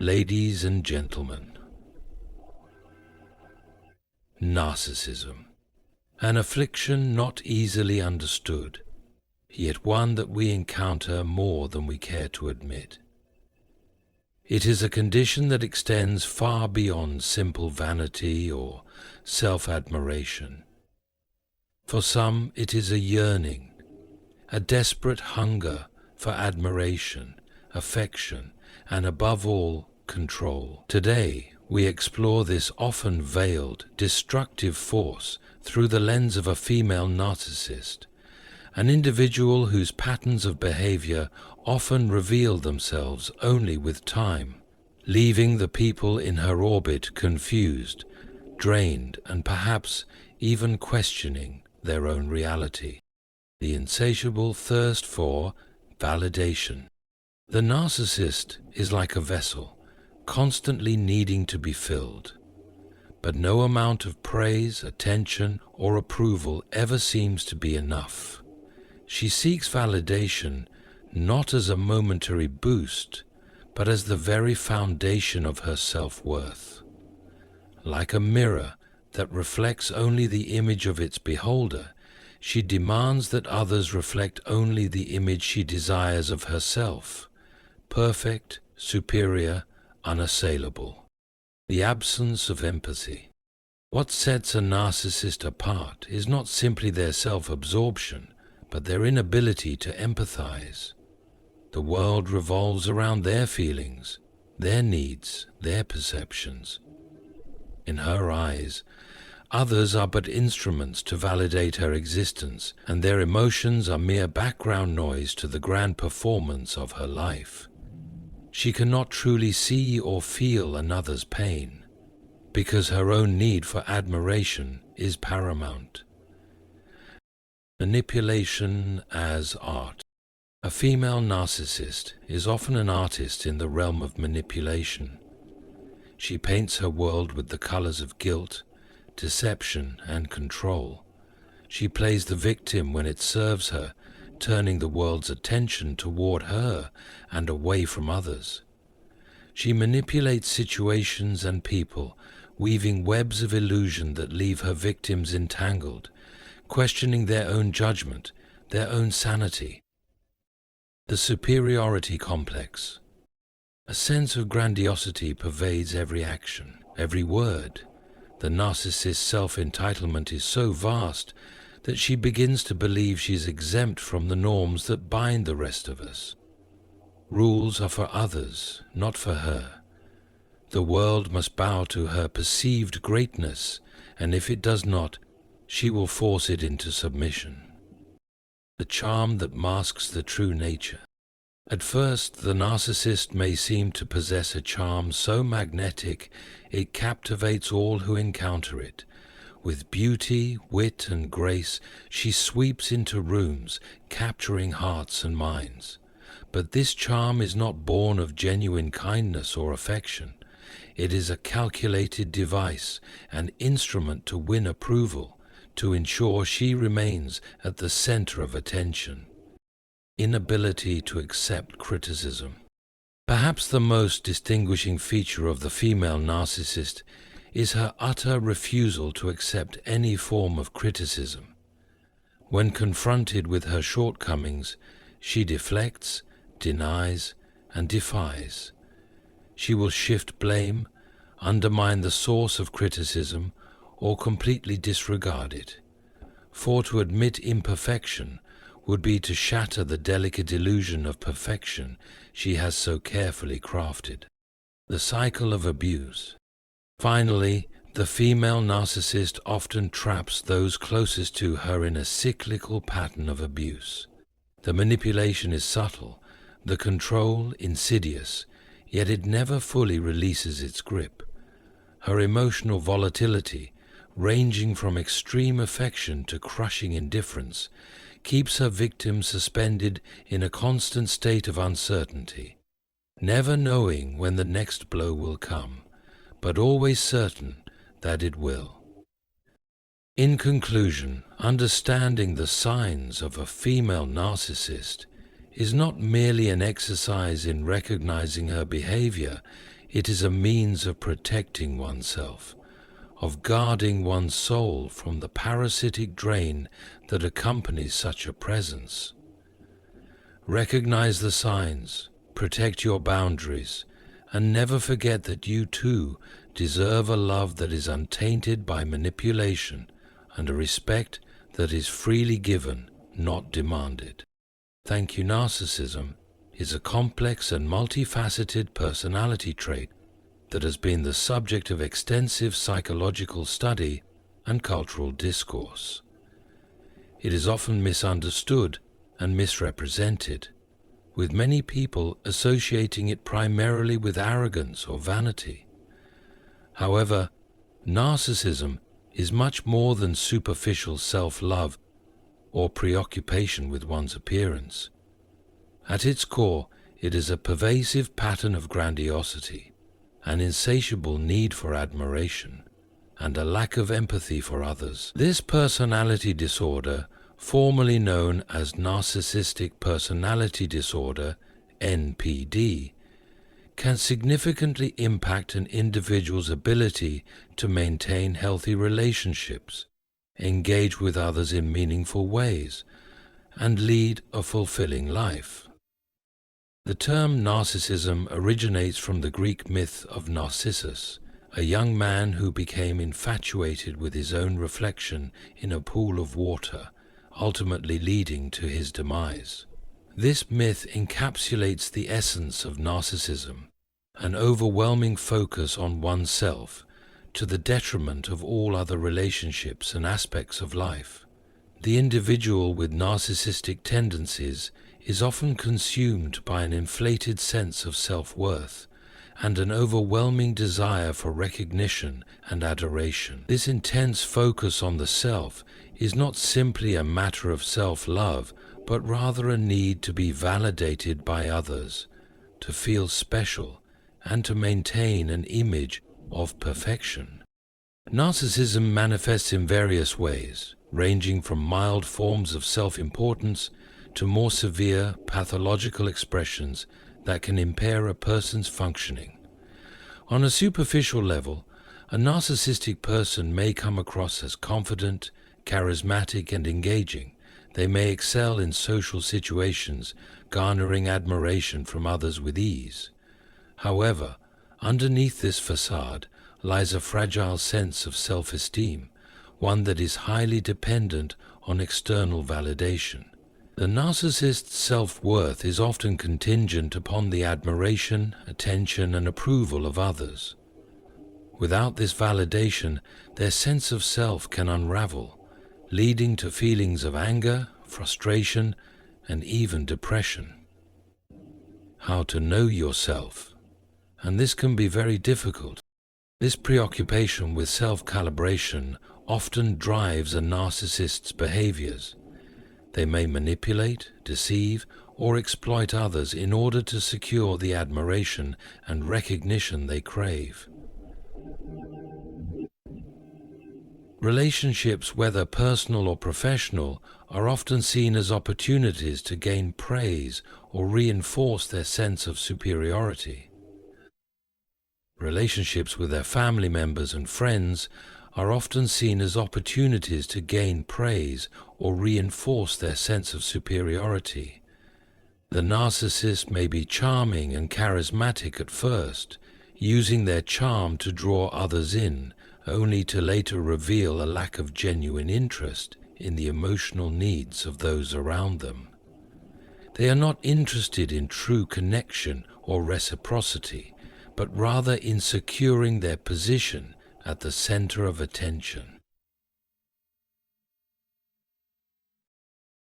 Ladies and gentlemen, narcissism, an affliction not easily understood, yet one that we encounter more than we care to admit. It is a condition that extends far beyond simple vanity or self-admiration. For some, it is a yearning, a desperate hunger for admiration, affection, and above all, control. Today, we explore this often veiled, destructive force through the lens of a female narcissist, an individual whose patterns of behavior often reveal themselves only with time, leaving the people in her orbit confused, drained, and perhaps even questioning their own reality. The insatiable thirst for validation. The narcissist is like a vessel, constantly needing to be filled. But no amount of praise, attention, or approval ever seems to be enough. She seeks validation not as a momentary boost, but as the very foundation of her self-worth. Like a mirror that reflects only the image of its beholder, she demands that others reflect only the image she desires of herself, perfect, superior, unassailable. The absence of empathy. What sets a narcissist apart is not simply their self-absorption, but their inability to empathize. The world revolves around their feelings, their needs, their perceptions. In her eyes, others are but instruments to validate her existence, and their emotions are mere background noise to the grand performance of her life. She cannot truly see or feel another's pain, because her own need for admiration is paramount. Manipulation as art. A female narcissist is often an artist in the realm of manipulation. She paints her world with the colors of guilt, deception, and control. She plays the victim when it serves her, turning the world's attention toward her and away from others. She manipulates situations and people, weaving webs of illusion that leave her victims entangled, questioning their own judgment, their own sanity. The superiority complex. A sense of grandiosity pervades every action, every word. The narcissist's self-entitlement is so vast that she begins to believe she's exempt from the norms that bind the rest of us. Rules are for others, not for her. The world must bow to her perceived greatness, and if it does not, she will force it into submission. The charm that masks the true nature. At first, the narcissist may seem to possess a charm so magnetic it captivates all who encounter it. With beauty, wit, and grace, she sweeps into rooms, capturing hearts and minds. But this charm is not born of genuine kindness or affection. It is a calculated device, an instrument to win approval, to ensure she remains at the center of attention. Inability to accept criticism. Perhaps the most distinguishing feature of the female narcissist is her utter refusal to accept any form of criticism. When confronted with her shortcomings, she deflects, denies, and defies. She will shift blame, undermine the source of criticism, or completely disregard it. For to admit imperfection would be to shatter the delicate illusion of perfection she has so carefully crafted. The cycle of abuse. Finally, the female narcissist often traps those closest to her in a cyclical pattern of abuse. The manipulation is subtle, the control insidious, yet it never fully releases its grip. Her emotional volatility, ranging from extreme affection to crushing indifference, keeps her victim suspended in a constant state of uncertainty, never knowing when the next blow will come, but always certain that it will. In conclusion, understanding the signs of a female narcissist is not merely an exercise in recognizing her behavior, It is a means of protecting oneself, of guarding one's soul from the parasitic drain that accompanies such a presence. Recognize the signs, protect your boundaries, and never forget that you too deserve a love that is untainted by manipulation and a respect that is freely given, not demanded. Thank you. Narcissism is a complex and multifaceted personality trait that has been the subject of extensive psychological study and cultural discourse. It is often misunderstood and misrepresented, with many people associating it primarily with arrogance or vanity. However, narcissism is much more than superficial self-love or preoccupation with one's appearance. At its core, it is a pervasive pattern of grandiosity, an insatiable need for admiration, and a lack of empathy for others. This personality disorder, formerly known as Narcissistic Personality Disorder, NPD, can significantly impact an individual's ability to maintain healthy relationships, engage with others in meaningful ways, and lead a fulfilling life. The term narcissism originates from the Greek myth of Narcissus, a young man who became infatuated with his own reflection in a pool of water, ultimately leading to his demise. This myth encapsulates the essence of narcissism, an overwhelming focus on oneself to the detriment of all other relationships and aspects of life. The individual with narcissistic tendencies is often consumed by an inflated sense of self-worth and an overwhelming desire for recognition and adoration. This intense focus on the self is not simply a matter of self-love, but rather a need to be validated by others, to feel special, and to maintain an image of perfection. Narcissism manifests in various ways, ranging from mild forms of self-importance to more severe pathological expressions that can impair a person's functioning. On a superficial level, a narcissistic person may come across as confident, charismatic, and engaging. They may excel in social situations, garnering admiration from others with ease. However, underneath this facade lies a fragile sense of self-esteem, one that is highly dependent on external validation. The narcissist's self-worth is often contingent upon the admiration, attention, and approval of others. Without this validation, their sense of self can unravel, leading to feelings of anger, frustration, and even depression. How to know yourself. And this can be very difficult. This preoccupation with self-calibration often drives a narcissist's behaviors. They may manipulate, deceive, or exploit others in order to secure the admiration and recognition they crave. Relationships, whether personal or professional, are often seen as opportunities to gain praise or reinforce their sense of superiority. Relationships with their family members and friends are often seen as opportunities to gain praise or reinforce their sense of superiority. The narcissist may be charming and charismatic at first, using their charm to draw others in, only to later reveal a lack of genuine interest in the emotional needs of those around them. They are not interested in true connection or reciprocity, but rather in securing their position at the center of attention.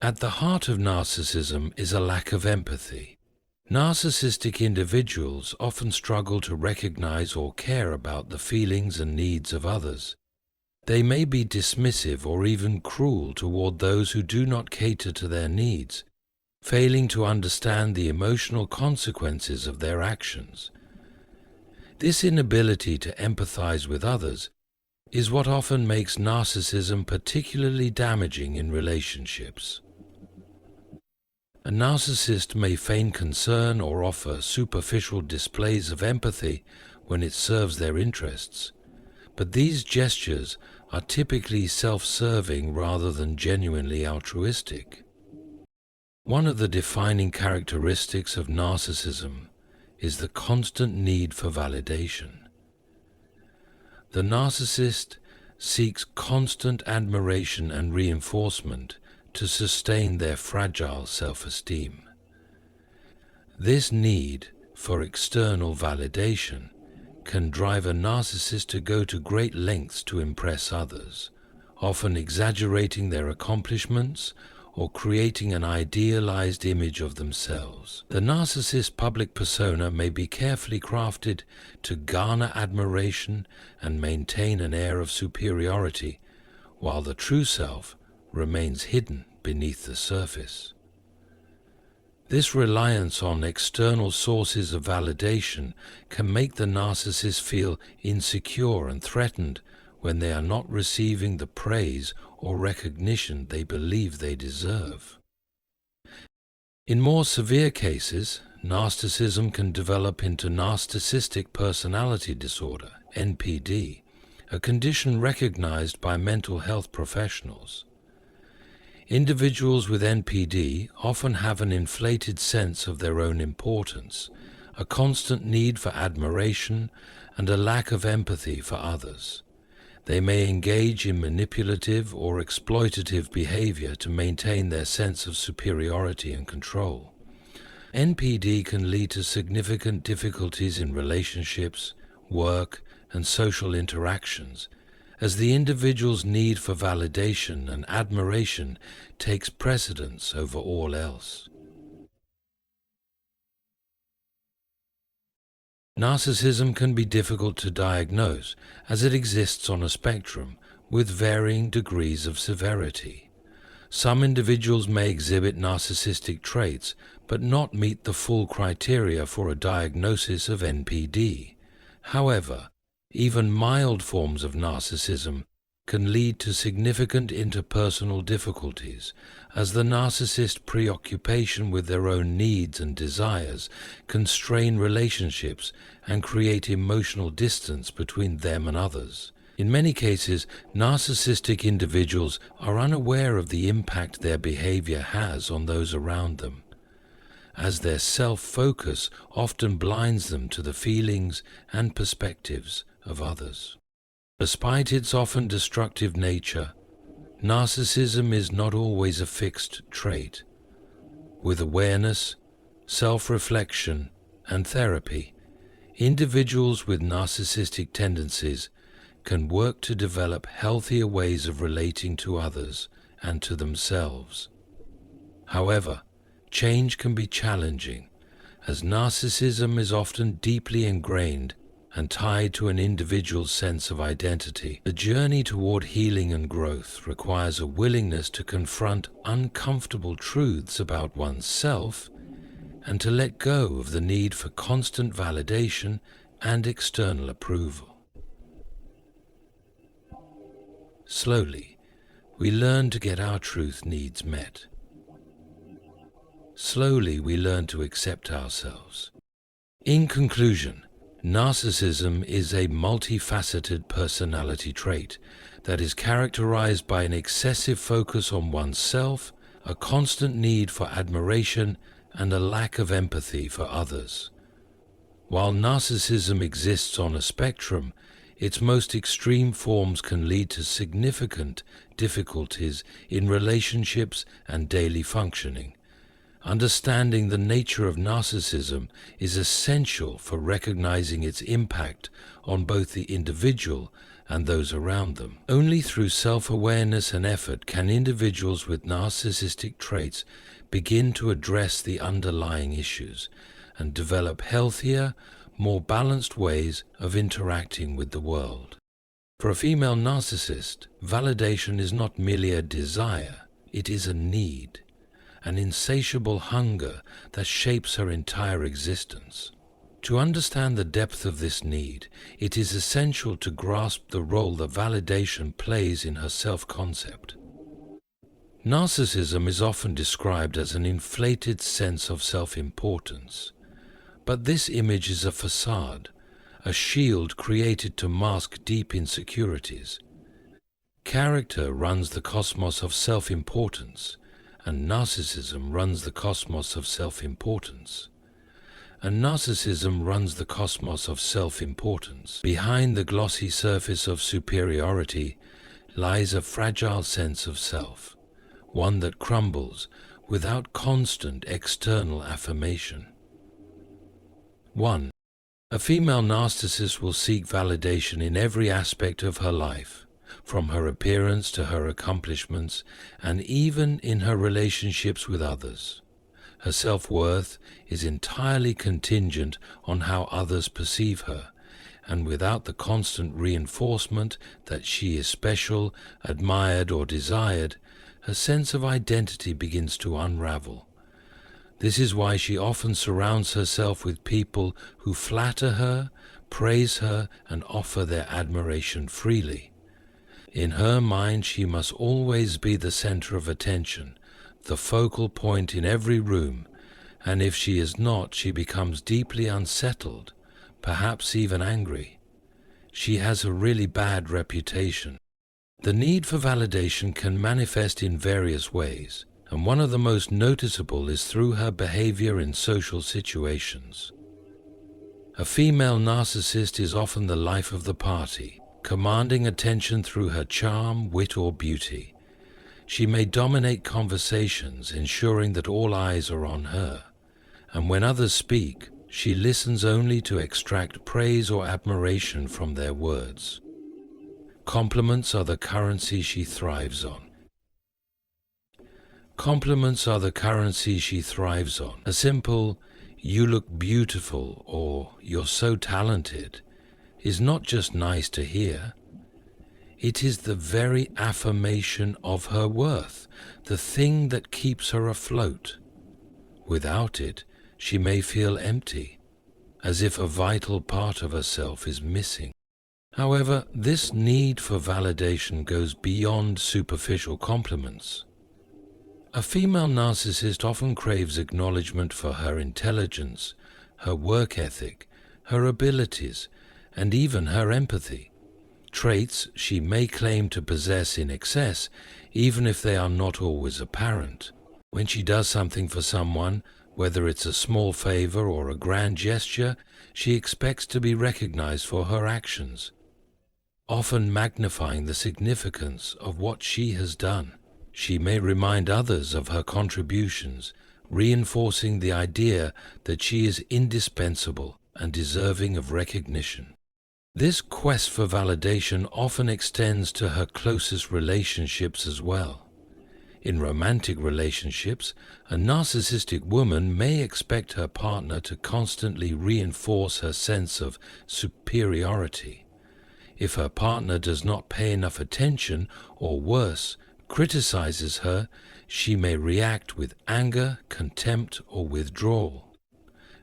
At the heart of narcissism is a lack of empathy. Narcissistic individuals often struggle to recognize or care about the feelings and needs of others. They may be dismissive or even cruel toward those who do not cater to their needs, failing to understand the emotional consequences of their actions. This inability to empathize with others is what often makes narcissism particularly damaging in relationships. A narcissist may feign concern or offer superficial displays of empathy when it serves their interests, but these gestures are typically self-serving rather than genuinely altruistic. One of the defining characteristics of narcissism is the constant need for validation. The narcissist seeks constant admiration and reinforcement to sustain their fragile self-esteem. This need for external validation can drive a narcissist to go to great lengths to impress others, often exaggerating their accomplishments or creating an idealized image of themselves. The narcissist's public persona may be carefully crafted to garner admiration and maintain an air of superiority, while the true self remains hidden beneath the surface. This reliance on external sources of validation can make the narcissist feel insecure and threatened when they are not receiving the praise or recognition they believe they deserve. In more severe cases, narcissism can develop into narcissistic personality disorder, NPD, a condition recognized by mental health professionals. Individuals with NPD often have an inflated sense of their own importance, a constant need for admiration, and a lack of empathy for others. They may engage in manipulative or exploitative behavior to maintain their sense of superiority and control. NPD can lead to significant difficulties in relationships, work, and social interactions, as the individual's need for validation and admiration takes precedence over all else. Narcissism can be difficult to diagnose as it exists on a spectrum with varying degrees of severity. Some individuals may exhibit narcissistic traits but not meet the full criteria for a diagnosis of NPD. However, even mild forms of narcissism can lead to significant interpersonal difficulties, as the narcissist's preoccupation with their own needs and desires can strain relationships and create emotional distance between them and others. In many cases, narcissistic individuals are unaware of the impact their behavior has on those around them, as their self-focus often blinds them to the feelings and perspectives of others. Despite its often destructive nature, narcissism is not always a fixed trait. With awareness, self-reflection, and therapy, individuals with narcissistic tendencies can work to develop healthier ways of relating to others and to themselves. However, change can be challenging, as narcissism is often deeply ingrained and tied to an individual's sense of identity. The journey toward healing and growth requires a willingness to confront uncomfortable truths about oneself and to let go of the need for constant validation and external approval. Slowly, we learn to get our truth needs met. Slowly, we learn to accept ourselves. In conclusion, narcissism is a multifaceted personality trait that is characterized by an excessive focus on oneself, a constant need for admiration, and a lack of empathy for others. While narcissism exists on a spectrum, its most extreme forms can lead to significant difficulties in relationships and daily functioning. Understanding the nature of narcissism is essential for recognizing its impact on both the individual and those around them. Only through self-awareness and effort can individuals with narcissistic traits begin to address the underlying issues and develop healthier, more balanced ways of interacting with the world. For a female narcissist, validation is not merely a desire, it is a need, an insatiable hunger that shapes her entire existence. To understand the depth of this need, it is essential to grasp the role that validation plays in her self-concept. Narcissism is often described as an inflated sense of self-importance, but this image is a facade, a shield created to mask deep insecurities. Character runs the cosmos of self-importance, and narcissism runs the cosmos of self-importance. And narcissism runs the cosmos of self-importance. Behind the glossy surface of superiority lies a fragile sense of self, one that crumbles without constant external affirmation. 1. A female narcissist will seek validation in every aspect of her life, from her appearance to her accomplishments, and even in her relationships with others. Her self-worth is entirely contingent on how others perceive her, and without the constant reinforcement that she is special, admired, or desired, her sense of identity begins to unravel. This is why she often surrounds herself with people who flatter her, praise her, and offer their admiration freely. In her mind, she must always be the center of attention, the focal point in every room, and if she is not, she becomes deeply unsettled, perhaps even angry. She has a really bad reputation. The need for validation can manifest in various ways, and one of the most noticeable is through her behavior in social situations. A female narcissist is often the life of the party, commanding attention through her charm, wit, or beauty. She may dominate conversations, ensuring that all eyes are on her, and when others speak, she listens only to extract praise or admiration from their words. Compliments are the currency she thrives on. Compliments are the currency she thrives on. A simple, "You look beautiful," or "You're so talented," is not just nice to hear. It is the very affirmation of her worth, the thing that keeps her afloat. Without it, she may feel empty, as if a vital part of herself is missing. However, this need for validation goes beyond superficial compliments. A female narcissist often craves acknowledgement for her intelligence, her work ethic, her abilities, and even her empathy. Traits she may claim to possess in excess, even if they are not always apparent. When she does something for someone, whether it's a small favor or a grand gesture, she expects to be recognized for her actions, often magnifying the significance of what she has done. She may remind others of her contributions, reinforcing the idea that she is indispensable and deserving of recognition. This quest for validation often extends to her closest relationships as well. In romantic relationships, a narcissistic woman may expect her partner to constantly reinforce her sense of superiority. If her partner does not pay enough attention, or worse, criticizes her, she may react with anger, contempt, or withdrawal.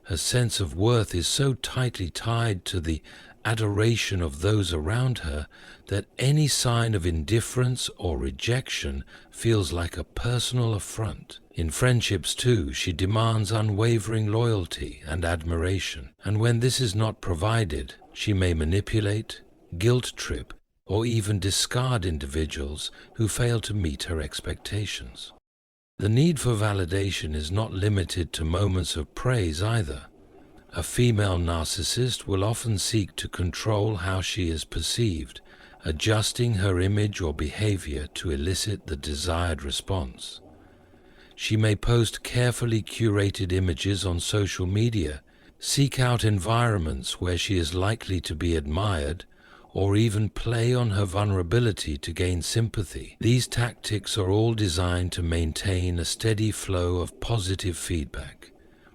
Her sense of worth is so tightly tied to the adoration of those around her that any sign of indifference or rejection feels like a personal affront. In friendships too, she demands unwavering loyalty and admiration, and when this is not provided, she may manipulate, guilt-trip, or even discard individuals who fail to meet her expectations. The need for validation is not limited to moments of praise either. A female narcissist will often seek to control how she is perceived, adjusting her image or behavior to elicit the desired response. She may post carefully curated images on social media, seek out environments where she is likely to be admired, or even play on her vulnerability to gain sympathy. These tactics are all designed to maintain a steady flow of positive feedback,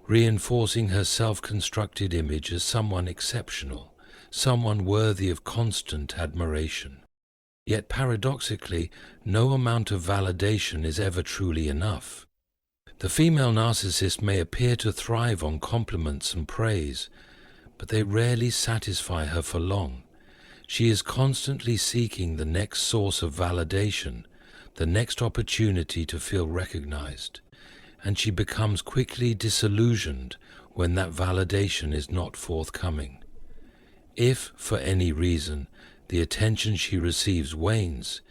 reinforcing her self-constructed image as someone exceptional, someone worthy of constant admiration. Yet paradoxically, no amount of validation is ever truly enough. The female narcissist may appear to thrive on compliments and praise, but they rarely satisfy her for long. She is constantly seeking the next source of validation, the next opportunity to feel recognized, and she becomes quickly disillusioned when that validation is not forthcoming. If, for any reason, the attention she receives wanes,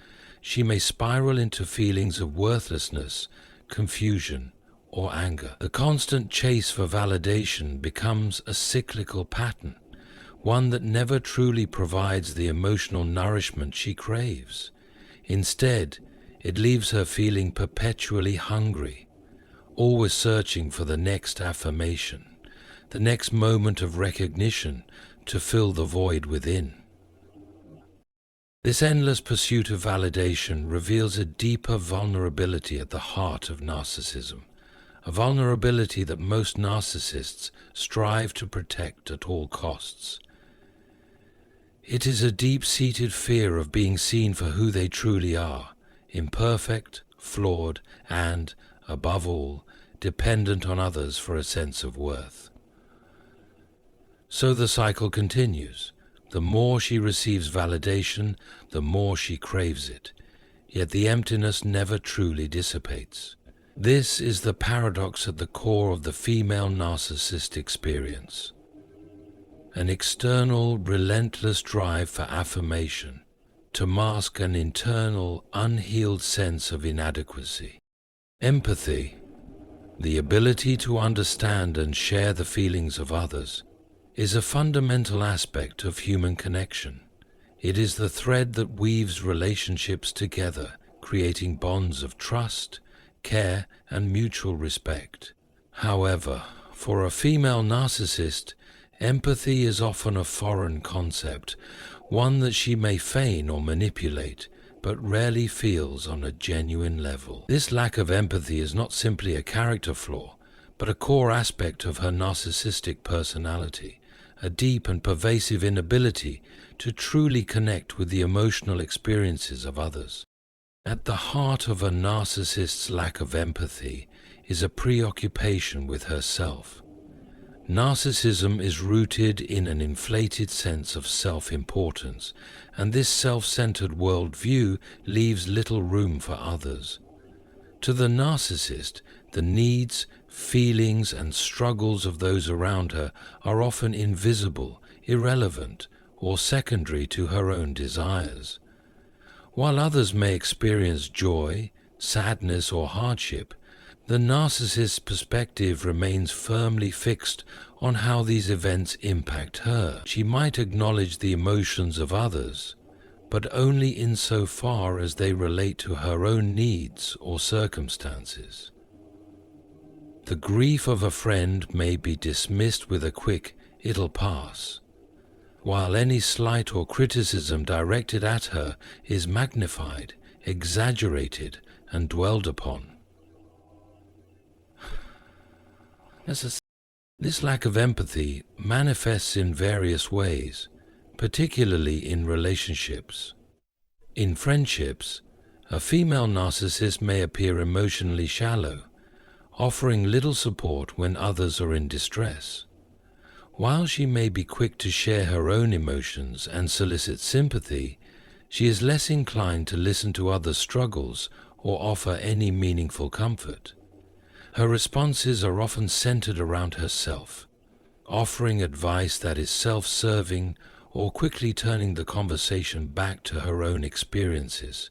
she may spiral into feelings of worthlessness, confusion, or anger. The constant chase for validation becomes a cyclical pattern, one that never truly provides the emotional nourishment she craves. Instead, it leaves her feeling perpetually hungry, always searching for the next affirmation, the next moment of recognition to fill the void within. This endless pursuit of validation reveals a deeper vulnerability at the heart of narcissism, a vulnerability that most narcissists strive to protect at all costs. It is a deep-seated fear of being seen for who they truly are, imperfect, flawed, and, above all, dependent on others for a sense of worth. So the cycle continues. The more she receives validation, the more she craves it, yet the emptiness never truly dissipates. This is the paradox at the core of the female narcissist experience. An external, relentless drive for affirmation to mask an internal, unhealed sense of inadequacy. Empathy, the ability to understand and share the feelings of others, is a fundamental aspect of human connection. It is the thread that weaves relationships together, creating bonds of trust, care, and mutual respect. However, for a female narcissist, empathy is often a foreign concept, one that she may feign or manipulate, but rarely feels on a genuine level. This lack of empathy is not simply a character flaw, but a core aspect of her narcissistic personality, a deep and pervasive inability to truly connect with the emotional experiences of others. At the heart of a narcissist's lack of empathy is a preoccupation with herself. Narcissism is rooted in an inflated sense of self-importance, and this self-centered worldview leaves little room for others. To the narcissist, the needs, feelings, and struggles of those around her are often invisible, irrelevant, or secondary to her own desires. While others may experience joy, sadness, or hardship, the narcissist's perspective remains firmly fixed on how these events impact her. She might acknowledge the emotions of others, but only insofar as they relate to her own needs or circumstances. The grief of a friend may be dismissed with a quick, "It'll pass," while any slight or criticism directed at her is magnified, exaggerated, and dwelled upon. This lack of empathy manifests in various ways, particularly in relationships. In friendships, a female narcissist may appear emotionally shallow, offering little support when others are in distress. While she may be quick to share her own emotions and solicit sympathy, she is less inclined to listen to others' struggles or offer any meaningful comfort. Her responses are often centered around herself, offering advice that is self-serving or quickly turning the conversation back to her own experiences.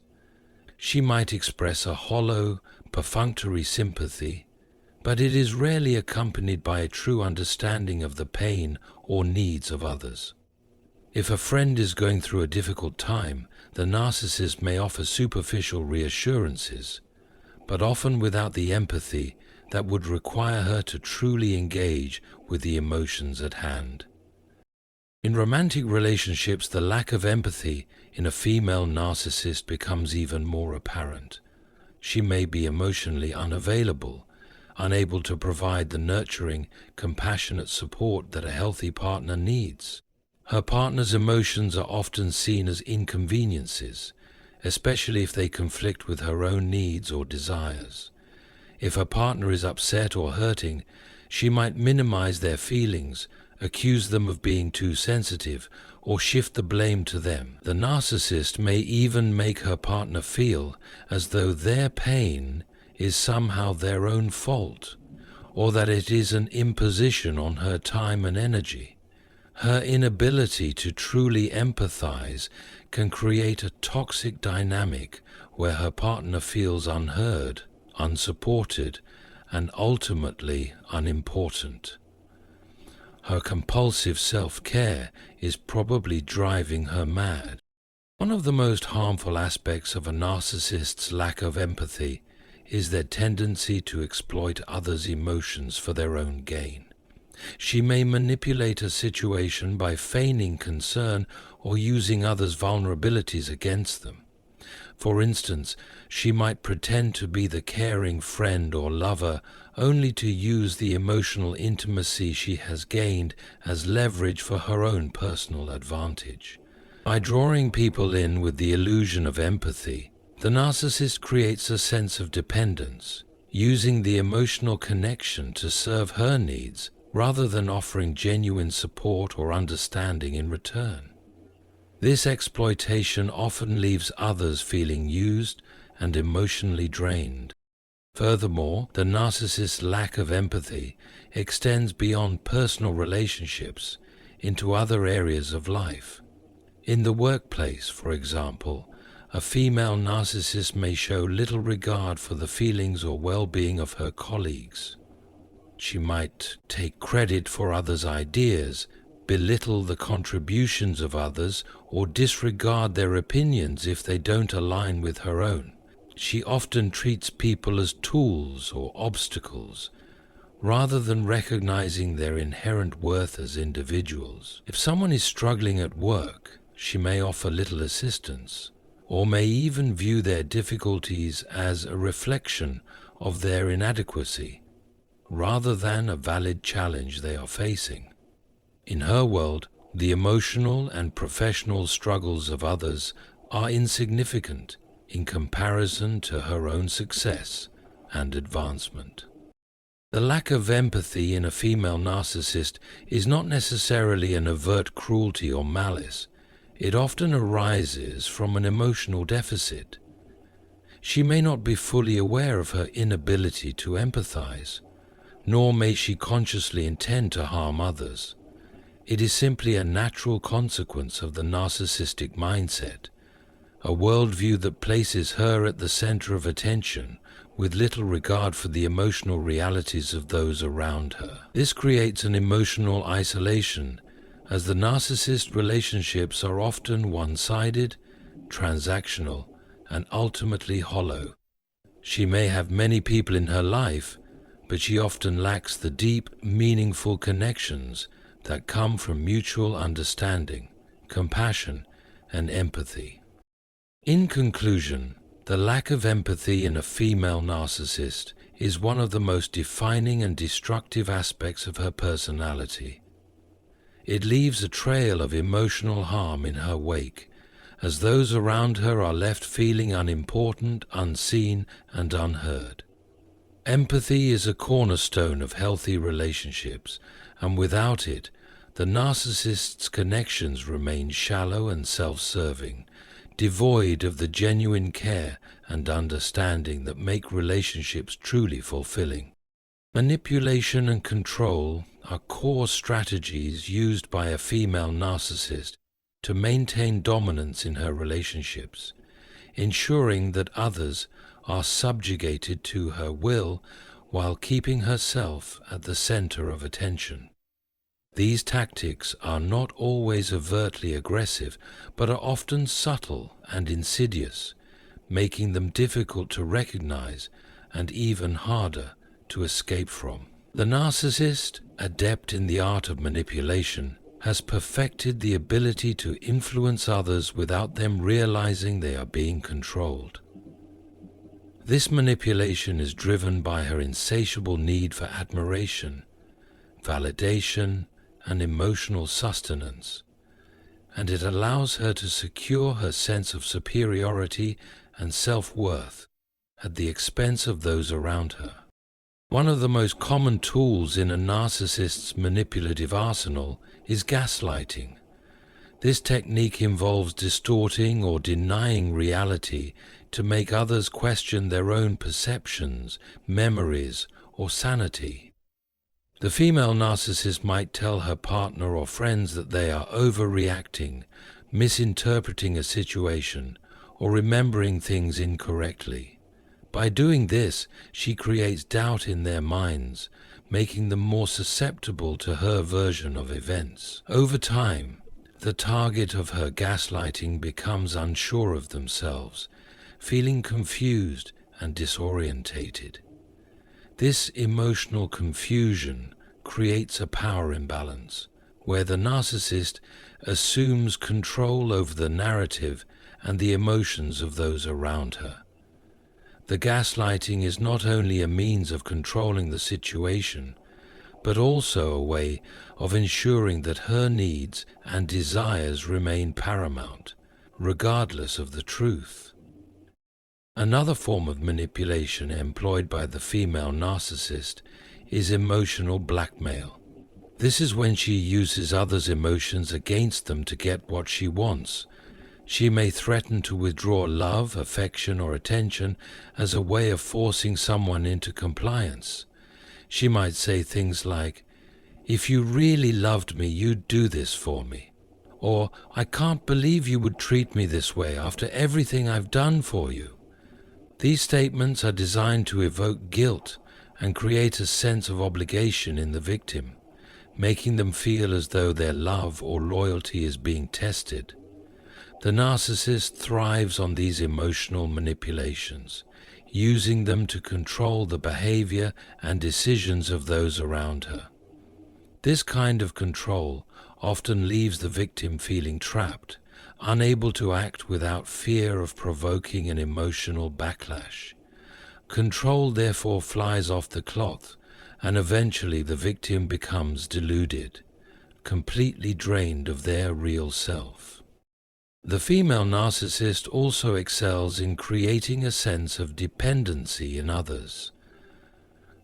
She might express a hollow, perfunctory sympathy, but it is rarely accompanied by a true understanding of the pain or needs of others. If a friend is going through a difficult time, the narcissist may offer superficial reassurances, but often without the empathy that would require her to truly engage with the emotions at hand. In romantic relationships, the lack of empathy in a female narcissist becomes even more apparent. She may be emotionally unavailable, unable to provide the nurturing, compassionate support that a healthy partner needs. Her partner's emotions are often seen as inconveniences, especially if they conflict with her own needs or desires. If her partner is upset or hurting, she might minimize their feelings, accuse them of being too sensitive, or shift the blame to them. The narcissist may even make her partner feel as though their pain is somehow their own fault, or that it is an imposition on her time and energy. Her inability to truly empathize can create a toxic dynamic where her partner feels unheard, unsupported, and ultimately unimportant. Her compulsive self-care is probably driving her mad. One of the most harmful aspects of a narcissist's lack of empathy is their tendency to exploit others' emotions for their own gain. She may manipulate a situation by feigning concern or using others' vulnerabilities against them. For instance, she might pretend to be the caring friend or lover only to use the emotional intimacy she has gained as leverage for her own personal advantage. By drawing people in with the illusion of empathy, the narcissist creates a sense of dependence, using the emotional connection to serve her needs rather than offering genuine support or understanding in return. This exploitation often leaves others feeling used and emotionally drained. Furthermore, the narcissist's lack of empathy extends beyond personal relationships into other areas of life. In the workplace, for example, a female narcissist may show little regard for the feelings or well-being of her colleagues. She might take credit for others' ideas, belittle the contributions of others, or disregard their opinions if they don't align with her own. She often treats people as tools or obstacles, rather than recognizing their inherent worth as individuals. If someone is struggling at work, she may offer little assistance, or may even view their difficulties as a reflection of their inadequacy, rather than a valid challenge they are facing. In her world, the emotional and professional struggles of others are insignificant in comparison to her own success and advancement. The lack of empathy in a female narcissist is not necessarily an overt cruelty or malice. It often arises from an emotional deficit. She may not be fully aware of her inability to empathize, nor may she consciously intend to harm others. It is simply a natural consequence of the narcissistic mindset, a worldview that places her at the center of attention with little regard for the emotional realities of those around her. This creates an emotional isolation, as the narcissist relationships are often one-sided, transactional, and ultimately hollow. She may have many people in her life, but she often lacks the deep, meaningful connections that come from mutual understanding, compassion, and empathy. In conclusion, the lack of empathy in a female narcissist is one of the most defining and destructive aspects of her personality. It leaves a trail of emotional harm in her wake, as those around her are left feeling unimportant, unseen, and unheard. Empathy is a cornerstone of healthy relationships, and without it, the narcissist's connections remain shallow and self-serving, devoid of the genuine care and understanding that make relationships truly fulfilling. Manipulation and control are core strategies used by a female narcissist to maintain dominance in her relationships, ensuring that others are subjugated to her will while keeping herself at the center of attention. These tactics are not always overtly aggressive, but are often subtle and insidious, making them difficult to recognize and even harder to escape from. The narcissist, adept in the art of manipulation, has perfected the ability to influence others without them realizing they are being controlled. This manipulation is driven by her insatiable need for admiration, validation, and emotional sustenance, and it allows her to secure her sense of superiority and self-worth at the expense of those around her. One of the most common tools in a narcissist's manipulative arsenal is gaslighting. This technique involves distorting or denying reality to make others question their own perceptions, memories, or sanity. The female narcissist might tell her partner or friends that they are overreacting, misinterpreting a situation, or remembering things incorrectly. By doing this, she creates doubt in their minds, making them more susceptible to her version of events. Over time, the target of her gaslighting becomes unsure of themselves, feeling confused and disorientated. This emotional confusion creates a power imbalance, where the narcissist assumes control over the narrative and the emotions of those around her. The gaslighting is not only a means of controlling the situation, but also a way of ensuring that her needs and desires remain paramount, regardless of the truth. Another form of manipulation employed by the female narcissist is emotional blackmail. This is when she uses others' emotions against them to get what she wants. She may threaten to withdraw love, affection, or attention as a way of forcing someone into compliance. She might say things like, "If you really loved me, you'd do this for me." Or, "I can't believe you would treat me this way after everything I've done for you." These statements are designed to evoke guilt and create a sense of obligation in the victim, making them feel as though their love or loyalty is being tested. The narcissist thrives on these emotional manipulations, using them to control the behavior and decisions of those around her. This kind of control often leaves the victim feeling trapped, unable to act without fear of provoking an emotional backlash. Control therefore flies off the cloth, and eventually the victim becomes deluded, completely drained of their real self. The female narcissist also excels in creating a sense of dependency in others.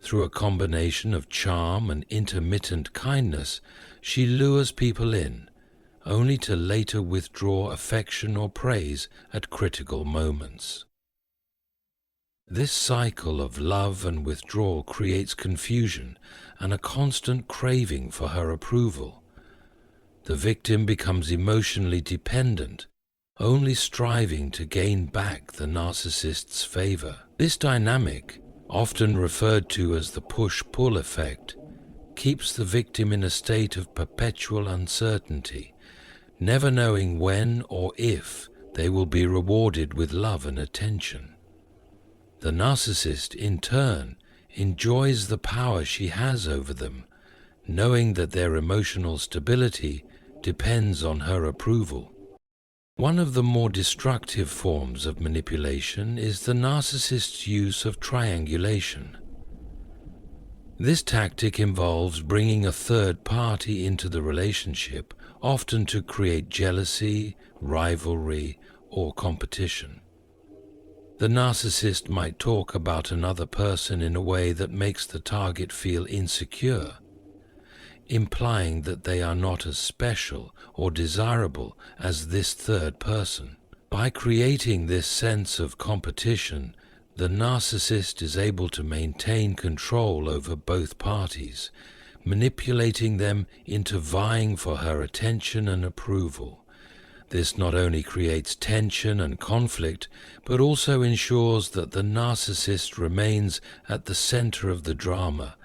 Through a combination of charm and intermittent kindness, she lures people in, only to later withdraw affection or praise at critical moments. This cycle of love and withdrawal creates confusion and a constant craving for her approval. The victim becomes emotionally dependent, only striving to gain back the narcissist's favor. This dynamic, often referred to as the push-pull effect, keeps the victim in a state of perpetual uncertainty, never knowing when or if they will be rewarded with love and attention. The narcissist, in turn, enjoys the power she has over them, knowing that their emotional stability depends on her approval. One of the more destructive forms of manipulation is the narcissist's use of triangulation. This tactic involves bringing a third party into the relationship, often to create jealousy, rivalry, or competition. The narcissist might talk about another person in a way that makes the target feel insecure, implying that they are not as special or desirable as this third person. By creating this sense of competition, the narcissist is able to maintain control over both parties, manipulating them into vying for her attention and approval. This not only creates tension and conflict, but also ensures that the narcissist remains at the center of the drama,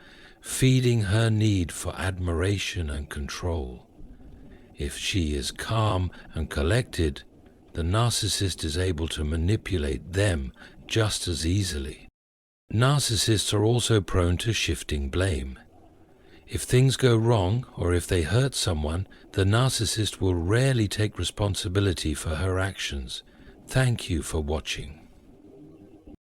feeding her need for admiration and control. If she is calm and collected, the narcissist is able to manipulate them just as easily. Narcissists are also prone to shifting blame. If things go wrong or if they hurt someone, the narcissist will rarely take responsibility for her actions. Thank you for watching.